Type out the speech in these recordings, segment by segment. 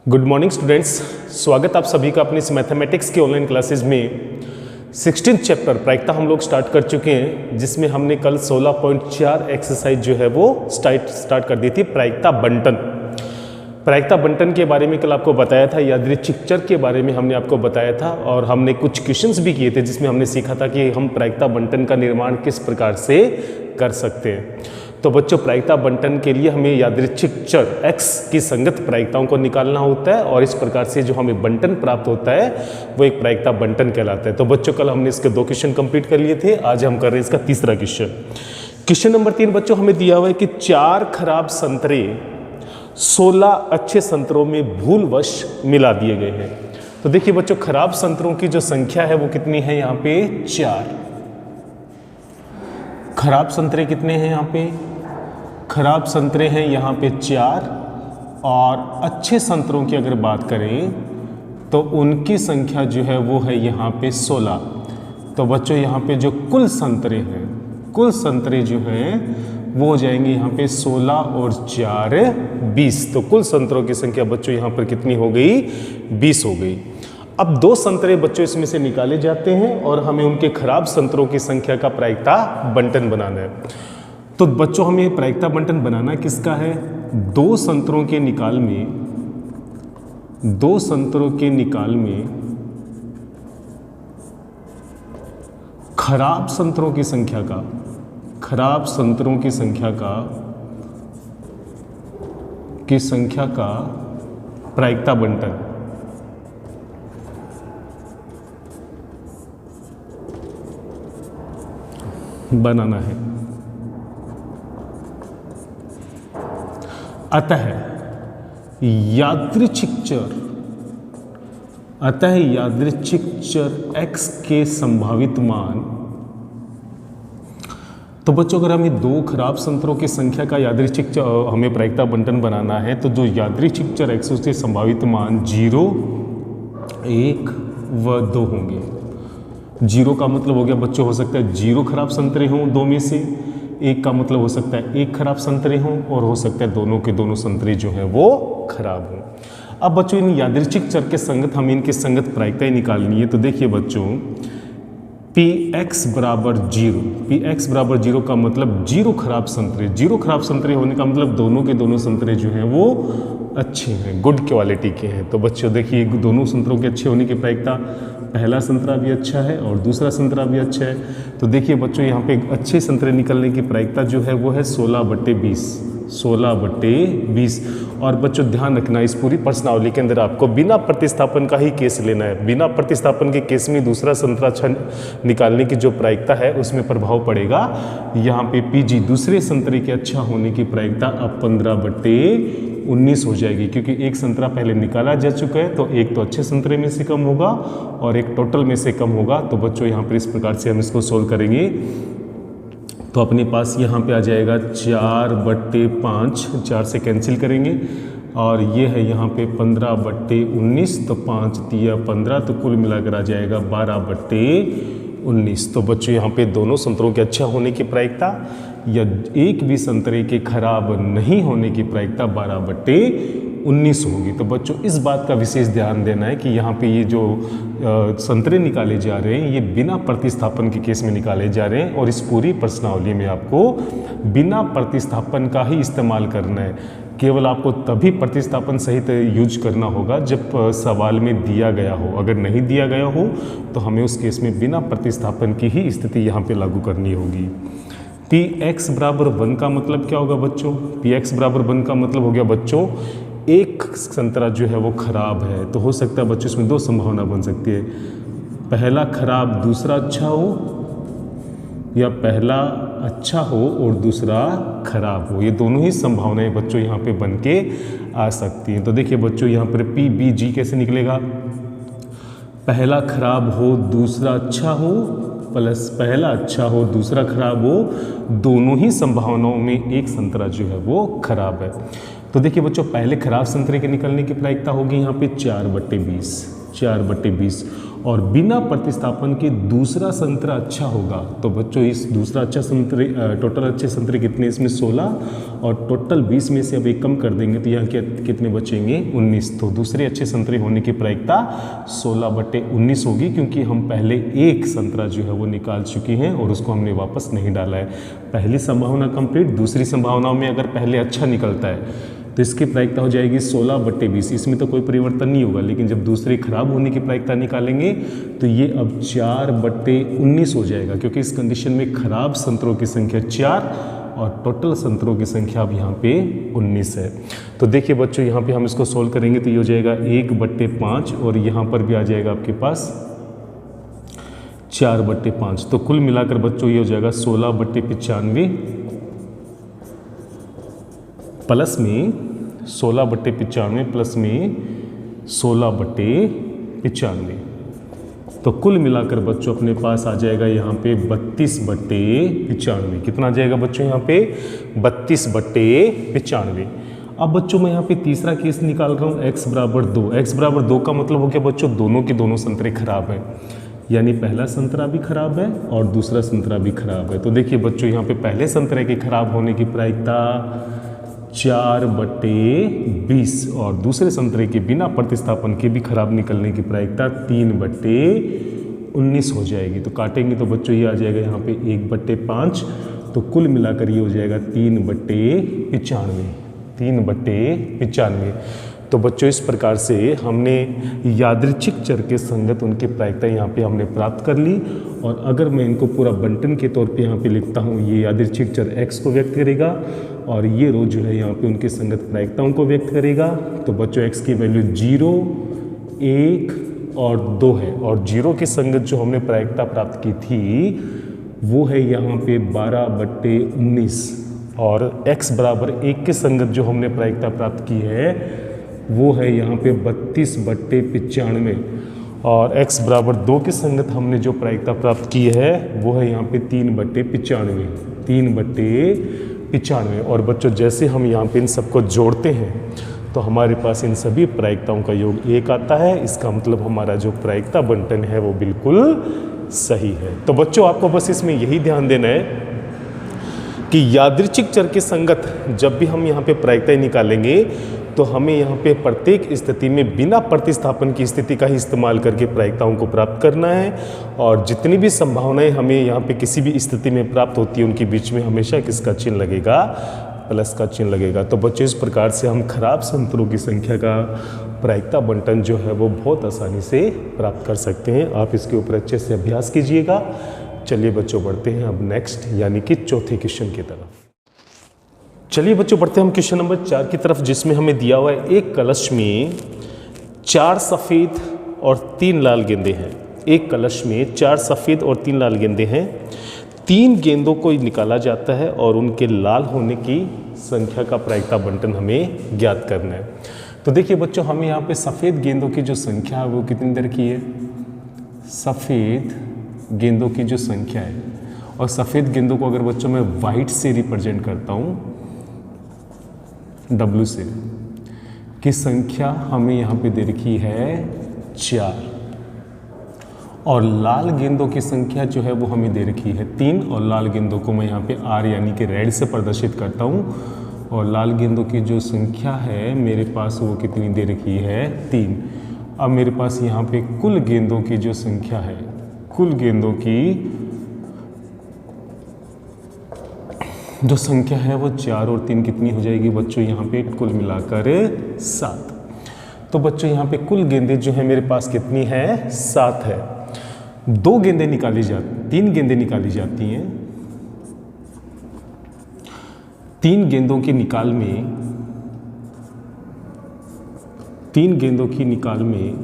Good morning students, स्वागत आप सभी का अपनी इस मैथमेटिक्स के ऑनलाइन क्लासेस में 16th चैप्टर प्रायिकता हम लोग स्टार्ट कर चुके हैं, जिसमें हमने कल 16.4 एक्सरसाइज जो है वो स्टार्ट कर दी थी। प्रायिकता बंटन के बारे में कल आपको बताया था, यादृच्छिक चर के बारे में हमने आपको बताया था और हमने कुछ क्वेश्चंस भी किए थे जिसमें हमने सीखा था कि हम प्रायिकता बंटन का निर्माण किस प्रकार से कर सकते हैं। तो बच्चों, प्रायिकता बंटन के लिए हमें यादृच्छिक चर x की संगत प्रायिकताओं को निकालना होता है और इस प्रकार से जो हमें बंटन प्राप्त होता है वो एक प्रायिकता बंटन कहलाता है। तो बच्चों, कल हमने इसके 2 क्वेश्चन कंप्लीट कर लिए थे, आज हम कर रहे हैं इसका तीसरा क्वेश्चन। क्वेश्चन नंबर 3 बच्चों हमें दिया हुआ है कि 4 खराब संतरे 16 अच्छे संतरों में भूलवश मिला दिए गए हैं। तो देखिए बच्चों, खराब संतरों की जो संख्या है वो कितनी है, यहाँ पे 4। खराब संतरे कितने हैं यहाँ पे, खराब संतरे हैं यहाँ पे 4 और अच्छे संतरों की अगर बात करें तो उनकी संख्या जो है वो है यहाँ पे 16। तो बच्चों, यहाँ पे जो कुल संतरे हैं, कुल संतरे जो हैं वो हो जाएंगे यहाँ पे 16 और 4 20। तो कुल संतरों की संख्या बच्चों यहाँ पर कितनी हो गई, 20 हो गई। अब 2 संतरे बच्चों इसमें से निकाले जाते हैं और हमें उनके खराब संतरों की संख्या का प्रायिकता बंटन बनाना है। तो बच्चों, हमें प्रायिकता बंटन बनाना किसका है, 2 संतरों के निकाल में खराब संतरों की संख्या का प्रायिकता बंटन बनाना है। अतः यादृच्छिक चर x के संभावित मान। तो बच्चों, अगर हमें 2 खराब संतरों की संख्या का यादृच्छिक हमें प्रायिकता बंटन बनाना है तो जो यादृच्छिक चर x उसके संभावित मान 0, 1 व 2 होंगे। 0 का मतलब हो गया बच्चों, हो सकता है 0 खराब संतरे हों 2 में से, 1 का मतलब हो सकता है 1 खराब संतरे हों और हो सकता है दोनों के दोनों संतरे जो हैं वो खराब हों। अब बच्चों, इन यादृच्छिक चर के संगत हमें इनकी संगत प्रायिकताएं निकालनी है। तो देखिए बच्चों, Px बराबर 0 का मतलब 0 खराब संतरे। 0 खराब संतरे होने का मतलब दोनों के दोनों संतरे जो हैं वो अच्छे हैं, गुड क्वालिटी के हैं। तो बच्चों देखिए, दोनों संतरों के अच्छे होने की प्रायिकता, पहला संतरा भी अच्छा है और दूसरा संतरा भी अच्छा है। तो देखिए बच्चों, यहाँ पे अच्छे संतरे निकलने की प्रायिकता जो है वो है 16/20। और बच्चों ध्यान रखना, इस पूरी प्रश्नावली के अंदर आपको बिना प्रतिस्थापन का ही केस लेना है। बिना प्रतिस्थापन के केस में दूसरा संतरा अच्छा निकालने की जो प्रायिकता है उसमें प्रभाव पड़ेगा। यहाँ पे PG दूसरे संतरे के अच्छा होने की प्रायिकता अब 15/19 हो जाएगी, क्योंकि एक संतरा पहले निकाला जा चुका है तो एक तो अच्छे संतरे में से कम होगा और एक टोटल में से कम होगा। तो बच्चों यहाँ पर इस प्रकार से हम इसको सोल्व करेंगे तो अपने पास यहाँ पे आ जाएगा 4/5, 4 से कैंसिल करेंगे और ये है यहाँ पे 15/19। तो 5 तिया 15, तो कुल मिलाकर आ जाएगा 12/19। तो बच्चों यहाँ पे दोनों संतरों के अच्छा होने की प्रायिकता या एक भी संतरे के खराब नहीं होने की प्रायिकता 12/19 होगी। तो बच्चों इस बात का विशेष ध्यान देना है कि यहाँ पे ये जो संतरे निकाले जा रहे हैं ये बिना प्रतिस्थापन के केस में निकाले जा रहे हैं और इस पूरी प्रश्नावली में आपको बिना प्रतिस्थापन का ही इस्तेमाल करना है। केवल आपको तभी प्रतिस्थापन सहित यूज करना होगा जब सवाल में दिया गया हो। अगर नहीं दिया गया हो तो हमें उस केस में बिना प्रतिस्थापन की ही स्थिति यहाँ पे लागू करनी होगी। Px बराबर 1 का मतलब क्या होगा बच्चों, Px बराबर 1 का मतलब हो गया बच्चों, एक संतरा जो है वो खराब है। तो हो सकता है बच्चों इसमें 2 संभावना बन सकती है, पहला खराब दूसरा अच्छा हो या पहला अच्छा हो और दूसरा खराब हो। ये दोनों ही संभावनाएं बच्चों यहाँ पे बन के आ सकती हैं। तो देखिए बच्चों, यहाँ पर PBG कैसे निकलेगा, पहला खराब हो दूसरा अच्छा हो प्लस पहला अच्छा हो दूसरा खराब हो, दोनों ही संभावनाओं में एक संतरा जो है वो खराब है। तो देखिए बच्चों, पहले खराब संतरे के निकलने की प्रायिकता होगी यहाँ पे 4/20। 4/20 और बिना प्रतिस्थापन के दूसरा संतरा अच्छा होगा। तो बच्चों इस दूसरा अच्छा संतरे टोटल अच्छे संतरे कितने, इसमें 16 और टोटल 20 में से अब एक कम कर देंगे तो यहाँ क्या कितने बचेंगे, 19। तो दूसरे अच्छे संतरे होने की प्रायिकता 16/19 होगी, क्योंकि हम पहले एक संतरा जो है वो निकाल चुके हैं और उसको हमने वापस नहीं डाला है। पहली संभावना कंप्लीट, दूसरी संभावना में अगर पहले अच्छा निकलता है तो इसकी प्रायिकता हो जाएगी 16/20। इसमें तो कोई परिवर्तन नहीं होगा, लेकिन जब दूसरे खराब होने की प्रायिकता निकालेंगे तो ये अब 4/19 हो जाएगा, क्योंकि इस कंडीशन में खराब संतरों की संख्या 4 और टोटल संतरों की संख्या अब यहाँ पे 19 है। तो देखिए बच्चों, यहाँ पे हम इसको सोल्व करेंगे तो ये हो जाएगा 1/5 और यहाँ पर भी आ जाएगा आपके पास 4/5। तो कुल मिलाकर बच्चों ये हो जाएगा 16/95 प्लस में 16/95 प्लस में 16/95। तो कुल मिलाकर बच्चों अपने पास आ जाएगा यहाँ पे 32/95। कितना आ जाएगा बच्चों यहाँ पे, 32/95। अब बच्चों मैं यहाँ पे तीसरा केस निकाल रहा हूँ x बराबर 2। x बराबर 2 का मतलब हो गया बच्चों दोनों के दोनों संतरे खराब हैं, यानी पहला संतरा भी खराब है और दूसरा संतरा भी खराब है। तो देखिए बच्चों यहाँ पे पहले संतरे के खराब होने की प्रायिकता 4/20 और दूसरे संतरे के बिना प्रतिस्थापन के भी खराब निकलने की प्रायिकता 3/19 हो जाएगी। तो काटेंगे तो बच्चों ये आ जाएगा यहाँ पे 1/5। तो कुल मिलाकर ये हो जाएगा 3/95। 3/95। तो बच्चों इस प्रकार से हमने यादृच्छिक चर के संगत उनकी प्रायिकता यहाँ पे हमने प्राप्त कर ली। और अगर मैं इनको पूरा बंटन के तौर पे यहाँ पे लिखता हूँ, ये यादृच्छिक चर x को व्यक्त करेगा और ये रो जो है यहाँ पे उनके संगत प्रायिकताओं को व्यक्त करेगा। तो बच्चों x की वैल्यू 0, 1 और 2 है और 0 के संगत जो हमने प्रायिकता प्राप्त की थी वो है यहाँ पे 12/19 और x बराबर 1 के संगत जो हमने प्रायिकता प्राप्त की है वो है यहाँ पे 32/95 और x बराबर 2 के संगत हमने जो प्रायिकता प्राप्त की है वो है यहाँ पे 3/95। 3/95। और बच्चों जैसे हम यहाँ पे इन सबको जोड़ते हैं तो हमारे पास इन सभी प्रायिकताओं का योग 1 आता है। इसका मतलब हमारा जो प्रायिकता बंटन है वो बिल्कुल सही है। तो बच्चों आपको बस इसमें यही ध्यान देना है कि यादृच्छिक चर के संगत जब भी हम यहाँ पे प्रायिकताएं निकालेंगे तो हमें यहाँ पे प्रत्येक स्थिति में बिना प्रतिस्थापन की स्थिति का ही इस्तेमाल करके प्रायिकताओं को प्राप्त करना है और जितनी भी संभावनाएं हमें यहाँ पे किसी भी स्थिति में प्राप्त होती है उनके बीच में हमेशा किसका चिन्ह लगेगा, प्लस का चिन्ह लगेगा। तो बच्चों इस प्रकार से हम खराब संतरों की संख्या का प्रायिकता बंटन जो है वो बहुत आसानी से प्राप्त कर सकते हैं। आप इसके ऊपर अच्छे से अभ्यास कीजिएगा। चलिए बच्चों बढ़ते हैं अब नेक्स्ट यानी कि चौथे क्वेश्चन की तरफ। चलिए बच्चों बढ़ते हैं हम क्वेश्चन नंबर 4 की तरफ, जिसमें हमें दिया हुआ है एक कलश में 4 सफ़ेद और 3 लाल गेंदे हैं। एक कलश में 4 सफ़ेद और 3 लाल गेंदे हैं। 3 गेंदों को निकाला जाता है और उनके लाल होने की संख्या का प्रायिकता बंटन हमें ज्ञात करना है। तो देखिए बच्चों हमें यहाँ पे सफ़ेद गेंदों की जो संख्या है वो कितनी दर की है, सफ़ेद गेंदों की जो संख्या है, और सफ़ेद गेंदों को अगर बच्चों मैं वाइट से रिप्रेजेंट करता हूँ W से, की संख्या हमें यहाँ पे दे रखी है 4 और लाल गेंदों की संख्या जो है वो हमें दे रखी है 3 और लाल गेंदों को मैं यहाँ पे R यानी कि रेड से प्रदर्शित करता हूँ और लाल गेंदों की जो संख्या है मेरे पास वो कितनी दे रखी है 3। अब मेरे पास यहाँ पे कुल गेंदों की जो संख्या है, कुल गेंदों की जो संख्या है वो 4 और 3 कितनी हो जाएगी बच्चों, यहाँ पे कुल मिलाकर 7। तो बच्चों यहाँ पे कुल गेंदें जो है मेरे पास कितनी है, 7 है। 2 गेंदें निकाली जाती, 3 गेंदें निकाली जाती हैं। 3 गेंदों की निकाल में, 3 गेंदों की निकाल में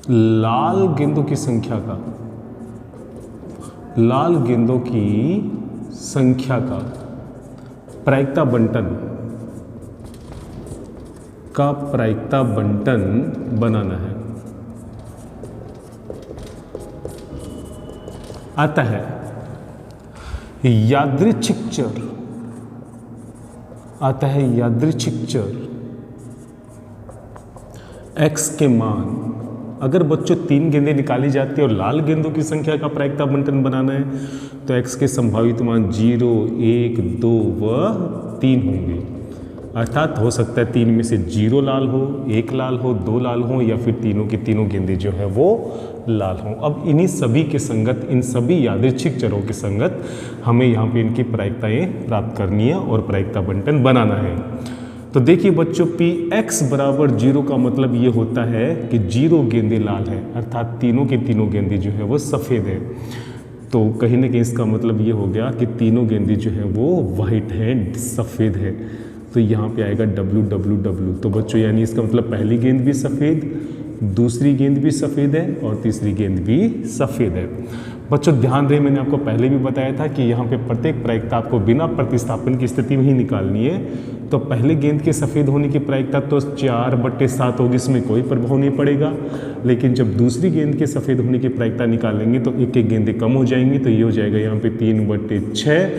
लाल गेंदों की संख्या का, लाल गेंदों की संख्या का प्रायिकता बंटन बनाना है। आता है यादृच्छिक चर, आता है यादृच्छिक चर x के मान, अगर बच्चों 3 गेंदें निकाली जाती है और लाल गेंदों की संख्या का प्रायिकता बंटन बनाना है तो x के संभावित मान 0, 1, 2 व 3 होंगे। अर्थात हो सकता है 3 में से 0 लाल हो, 1 लाल हो, 2 लाल हो या फिर तीनों की तीनों गेंदें जो है वो लाल हों। अब इन्हीं सभी के संगत, इन सभी यादृच्छिक चरों के संगत हमें यहाँ पे इनकी प्रायिकताएँ प्राप्त करनी है और प्रायिकता बंटन बनाना है। तो देखिए बच्चों Px बराबर 0 का मतलब ये होता है कि 0 गेंदें लाल है, अर्थात तीनों की तीनों गेंदें जो है वो सफ़ेद है। तो कहीं ना कहीं इसका मतलब ये हो गया कि तीनों गेंदें जो है वो वाइट है, सफ़ेद है। तो यहाँ पे आएगा WWW। तो बच्चों यानी इसका मतलब पहली गेंद भी सफ़ेद, दूसरी गेंद भी सफ़ेद है और तीसरी गेंद भी सफ़ेद है। बच्चों ध्यान रहे, मैंने आपको पहले भी बताया था कि यहाँ पे प्रत्येक प्रायिकता आपको बिना प्रतिस्थापन की स्थिति में ही निकालनी है। तो पहले गेंद के सफ़ेद होने की प्रायिकता तो 4/7 होगी, इसमें कोई प्रभाव नहीं पड़ेगा। लेकिन जब दूसरी गेंद के सफ़ेद होने की प्रायिकता निकालेंगे तो एक एक गेंदें कम हो जाएंगी। तो ये हो जाएगा यहाँ पे 3/6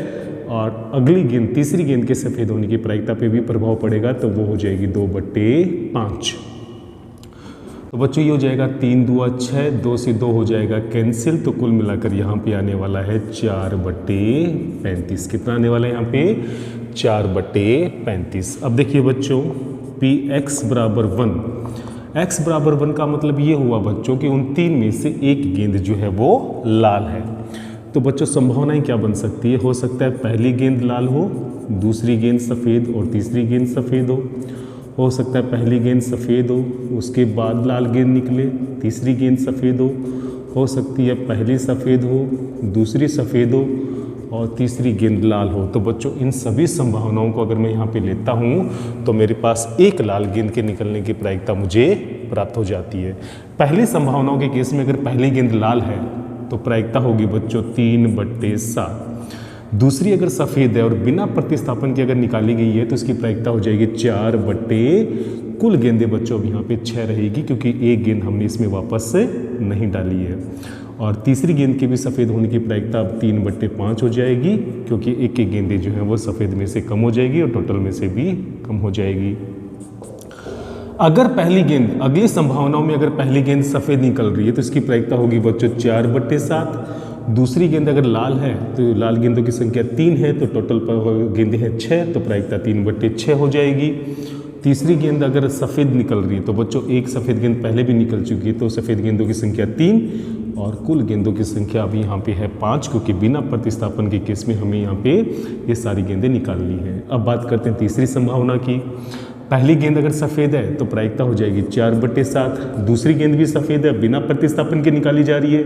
और अगली गेंद, तीसरी गेंद के सफ़ेद होने की प्रायिकता पे भी प्रभाव पड़ेगा तो वो हो जाएगी 2/5। तो बच्चों ये हो जाएगा 3 दूआ 6, 2 से 2 हो जाएगा कैंसिल। तो कुल मिलाकर यहाँ पे आने वाला है 4/35। कितना आने वाला है यहाँ पे? 4/35। अब देखिए बच्चों Px बराबर 1। x बराबर 1 का मतलब ये हुआ बच्चों कि उन 3 में से एक गेंद जो है वो लाल है। तो बच्चों संभावनाएं क्या बन सकती है? हो सकता है पहली गेंद लाल हो, दूसरी गेंद सफ़ेद और तीसरी गेंद सफ़ेद हो सकता है पहली गेंद सफ़ेद हो, उसके बाद लाल गेंद निकले, तीसरी गेंद सफ़ेद हो सकती है पहली सफ़ेद हो, दूसरी सफ़ेद हो और तीसरी गेंद लाल हो। तो बच्चों इन सभी संभावनाओं को अगर मैं यहाँ पे लेता हूँ तो मेरे पास एक लाल गेंद के निकलने की प्रायिकता मुझे प्राप्त हो जाती है। पहली संभावनाओं के केस में अगर पहली गेंद लाल है तो प्रायिकता होगी बच्चों 3/7। दूसरी अगर सफ़ेद है और बिना प्रतिस्थापन के अगर निकाली गई है तो इसकी प्रायिकता हो जाएगी 4/, कुल गेंदें बच्चों अब यहाँ पे 6 रहेगी क्योंकि एक गेंद हमने इसमें वापस से नहीं डाली है। और तीसरी गेंद के भी सफ़ेद होने की प्रायिकता अब 3/5 हो जाएगी क्योंकि एक एक गेंदें जो है वो सफ़ेद में से कम हो जाएगी और टोटल में से भी कम हो जाएगी। अगर पहली गेंद, अगली संभावनाओं में अगर पहली गेंद सफ़ेद निकल रही है तो इसकी प्रायिकता होगी बच्चों 4/7। दूसरी गेंद अगर लाल है तो लाल गेंदों की संख्या 3 है तो टोटल गेंदें हैं 6 तो प्रायिकता 3/6 हो जाएगी। तीसरी गेंद अगर सफ़ेद निकल रही है तो बच्चों एक सफ़ेद गेंद पहले भी निकल चुकी है तो सफ़ेद गेंदों की संख्या 3 और कुल गेंदों की संख्या अभी यहाँ पे है 5 क्योंकि बिना प्रतिस्थापन के केस में हमें यहाँ पे ये सारी गेंदें निकालनी है। अब बात करते हैं तीसरी संभावना की। पहली गेंद अगर सफ़ेद है तो प्रायिकता हो जाएगी 4/7। दूसरी गेंद भी सफ़ेद है, बिना प्रतिस्थापन के निकाली जा रही है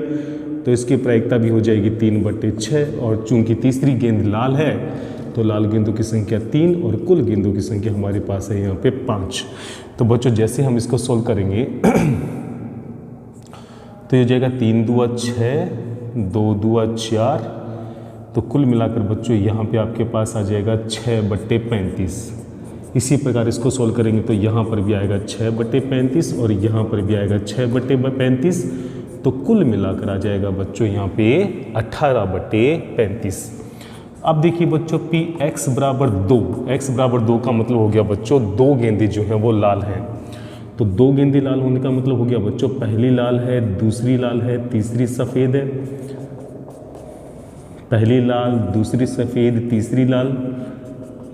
तो इसकी प्रायिकता भी हो जाएगी 3/6। और चूंकि तीसरी गेंद लाल है तो लाल गेंदों की संख्या 3 और कुल गेंदों की संख्या हमारे पास है यहाँ पे 5। तो बच्चों जैसे हम इसको सोल्व करेंगे तो ये हो जाएगा 3 दूआ 6, 2 दूआ 4। तो कुल मिलाकर बच्चों यहाँ पे आपके पास आ जाएगा 6/35। इसी प्रकार इसको सोल्व करेंगे तो यहाँ पर भी आएगा 6/35 और यहाँ पर भी आएगा 6/35। तो कुल मिलाकर आ जाएगा बच्चों यहाँ पे 18/35। अब देखिए बच्चों Px बराबर 2। x बराबर 2 का मतलब हो गया बच्चों 2 गेंदें जो हैं वो लाल हैं। तो 2 गेंदें लाल होने का मतलब हो गया बच्चों पहली लाल है, दूसरी लाल है, तीसरी सफ़ेद है। पहली लाल, दूसरी सफ़ेद, तीसरी लाल,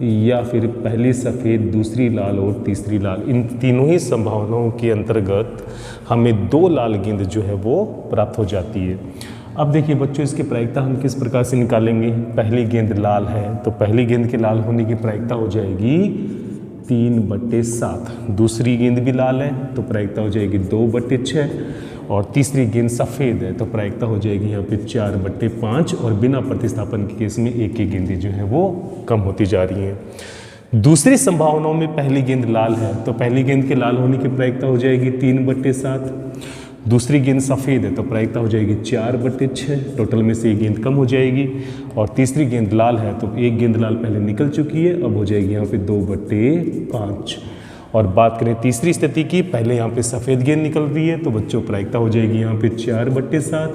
या फिर पहली सफ़ेद, दूसरी लाल और तीसरी लाल। इन तीनों ही संभावनाओं के अंतर्गत हमें 2 लाल गेंद जो है वो प्राप्त हो जाती है। अब देखिए बच्चों इसकी प्रायिकता हम किस प्रकार से निकालेंगे। पहली गेंद लाल है तो पहली गेंद के लाल होने की प्रायिकता हो जाएगी 3/7। दूसरी गेंद भी लाल है तो प्रायिकता हो जाएगी 2/6 और तीसरी गेंद सफ़ेद है तो प्रायिकता हो जाएगी यहाँ पे 4/5 और बिना प्रतिस्थापन के केस में एक एक गेंदें जो है वो कम होती जा रही हैं। दूसरी संभावनाओं में पहली गेंद लाल है तो पहली गेंद के लाल होने की प्रायिकता हो जाएगी 3/7। दूसरी गेंद सफ़ेद है तो प्रायिकता हो जाएगी 4/6, टोटल में से एक गेंद कम हो जाएगी। और तीसरी गेंद लाल है तो एक गेंद लाल पहले निकल चुकी है, अब हो जाएगी यहाँ पे 2/5। और बात करें तीसरी स्थिति की, पहले यहाँ पे सफ़ेद गेंद निकल रही है तो बच्चों प्रायिकता हो जाएगी यहाँ पे 4/7।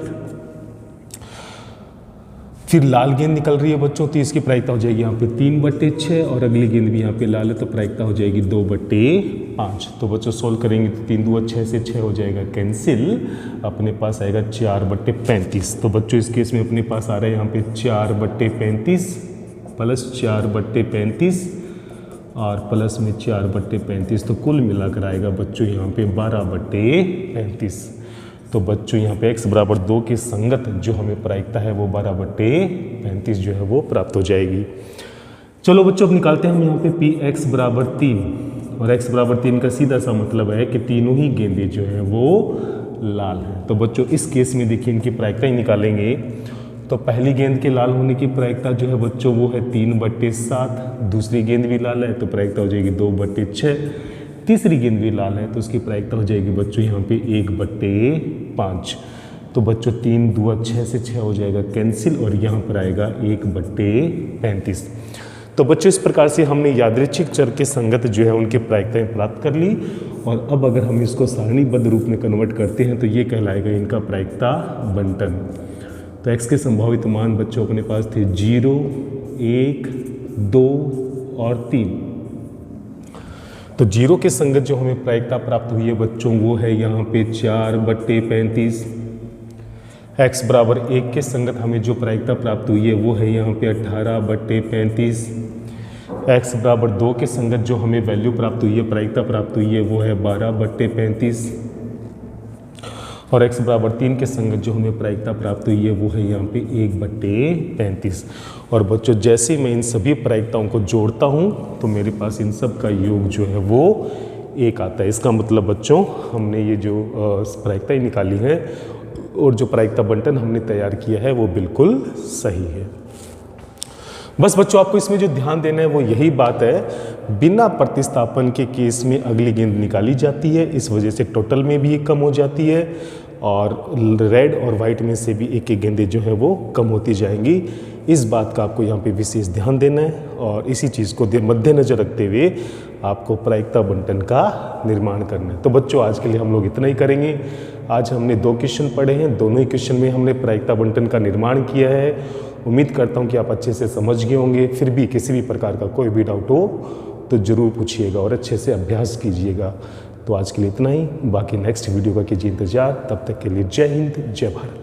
फिर लाल गेंद निकल रही है बच्चों, तो इसकी प्रायिकता हो जाएगी यहाँ पे 3/6 और अगली गेंद भी यहाँ पे लाल है तो प्रायिकता हो जाएगी 2/5। तो बच्चों सोल्व करेंगे तो 3 दूआ 6 से 6 हो जाएगा कैंसिल, अपने पास आएगा 4/35। तो बच्चों इस केस में अपने पास आ रहा है यहाँ पे 4/35 प्लस 4/35 और प्लस में 4/35, तो कुल मिलाकर आएगा बच्चों यहाँ पे 12/35। तो बच्चों यहाँ पे x बराबर 2 की संगत जो हमें प्रायिकता है वो 12/35 जो है वो प्राप्त हो जाएगी। चलो बच्चों अब निकालते हैं हम यहाँ पे px बराबर 3 और x बराबर 3 का सीधा सा मतलब है कि तीनों ही गेंदें जो है वो लाल हैं। तो बच्चों इस केस में देखिए इनकी प्रायिकता ही निकालेंगे तो पहली गेंद के लाल होने की प्रायिकता जो है बच्चों वो है 3/7, दूसरी गेंद भी लाल है तो प्रायिकता हो जाएगी 2/6, तीसरी गेंद भी लाल है तो उसकी प्रायिकता हो जाएगी बच्चों यहाँ पे 1/5। तो बच्चों 3 दूआ 6 से 6 हो जाएगा कैंसिल और यहाँ पर आएगा 1/35। तो बच्चों इस प्रकार से हमने यादृच्छिक चर के संगत जो है उनकी प्रायिकताएं प्राप्त कर ली। और अब अगर हम इसको सारणीबद्ध रूप में कन्वर्ट करते हैं तो ये कहलाएगा इनका प्रायिकता बंटन। तो x के संभावित मान बच्चों अपने पास थे 0, 1, 2 और 3। तो 0 के संगत जो हमें प्रायिकता प्राप्त हुई है बच्चों वो है यहाँ पे 4/35। x बराबर 1 के संगत हमें जो प्रायिकता प्राप्त हुई है वो है यहाँ पे 18/35। x बराबर 2 के संगत जो हमें वैल्यू प्राप्त हुई है प्रायिकता प्राप्त हुई है वो है 12/35। और x बराबर 3 के संगत जो हमें प्रायिकता प्राप्त हुई है वो है यहाँ पे 1/35। और बच्चों जैसे मैं इन सभी प्रायिकताओं को जोड़ता हूँ तो मेरे पास इन सब का योग जो है वो 1 आता है। इसका मतलब बच्चों हमने ये जो प्रायिकताएं निकाली है और जो प्रायिकता बंटन हमने तैयार किया है वो बिल्कुल सही है। बस बच्चों आपको इसमें जो ध्यान देना है वो यही बात है, बिना प्रतिस्थापन के केस में अगली गेंद निकाली जाती है, इस वजह से टोटल में भी कम हो जाती है और रेड और वाइट में से भी एक एक गेंदें जो है वो कम होती जाएंगी। इस बात का आपको यहाँ पे विशेष ध्यान देना है और इसी चीज़ को मद्देनजर रखते हुए आपको प्रायिकता बंटन का निर्माण करना है। तो बच्चों आज के लिए हम लोग इतना ही करेंगे। आज हमने 2 क्वेश्चन पढ़े हैं, दोनों ही क्वेश्चन में हमने प्रायिकता बंटन का निर्माण किया है। उम्मीद करता हूँ कि आप अच्छे से समझ गए होंगे। फिर भी किसी भी प्रकार का कोई भी डाउट हो तो ज़रूर पूछिएगा और अच्छे से अभ्यास कीजिएगा। तो आज के लिए इतना ही, बाकी नेक्स्ट वीडियो का कीजिए इंतजार। तब तक के लिए जय हिंद, जय भारत।